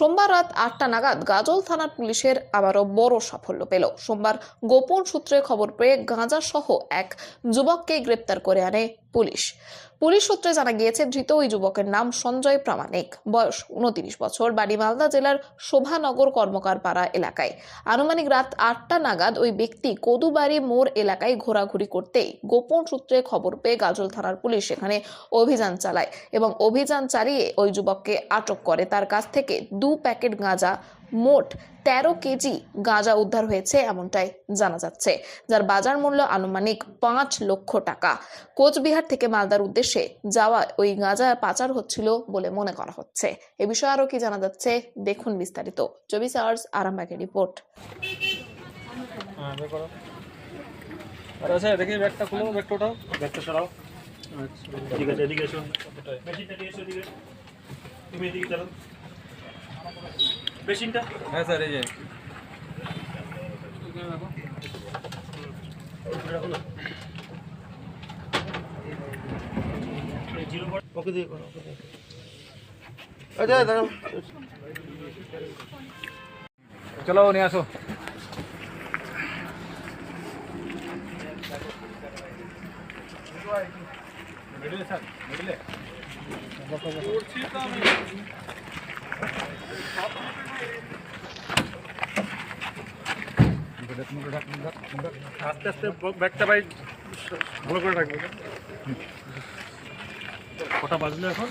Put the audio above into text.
সোমবার রাত 8টা নাগাদ গাজল থানার পুলিশের আবারও বড় সাফল্য পেল। সোমবার গোপন সূত্রে খবর পেয়ে গাঁজা সহ এক যুবককে গ্রেপ্তার করে আনে পুলিশ। পুলিশ সূত্রে জানা গিয়েছে, ধৃত ওই যুবকের নাম সঞ্জয় প্রামাণিক, বয়স 29 বছর, বাড়ি মালদা জেলার শোভানগর কর্মকার পাড়া এলাকায়। আনুমানিক রাত 8টা নাগাদ ওই ব্যক্তি কদুবাড়ি মোড় এলাকায় ঘোরাঘুরি করতেই গোপন সূত্রে খবর পেয়ে গাজল থানার পুলিশ সেখানে অভিযান চালায় এবং অভিযান চালিয়ে ওই যুবককে আটক করে। তার কাছ থেকে 2 প্যাকেট গাঁজা, মোট 13 কেজি গাঁজা উদ্ধার হয়েছে এমনটাই জানা যাচ্ছে, যার বাজার মূল্য আনুমানিক 5 লক্ষ টাকা। কোচবিহার থেকে মালদার উদ্দেশ্যে যাওয়া ওই গাঁজা পাচার হচ্ছিল বলে মনে করা হচ্ছে। এ বিষয়ে আরো কি জানা যাচ্ছে দেখুন বিস্তারিত। 24 আওয়ার্স আরামবাগের রিপোর্ট। আচ্ছা দেখি ব্যাগটা খুলো, ব্যাগটা ওঠাও, ব্যাগটা সরাও। আচ্ছা ঠিক আছে, এদিকে এসো, মেশিনটা নিয়ে এসো, এদিকে তুমি এদিকে চলো মেশিনটা। হ্যাঁ স্যার, এই যে ওকে দিয়ে করো, ওকে দিয়ে। আচ্ছা দাঁড়াও, চলো নিয়ে আসো। মিডিলে স্যার, মিডিলে করছি তো আমি। আস্তে আস্তে ব্যাগটা ভাই ভালো করে রাখবে। কটা বাজলো এখন?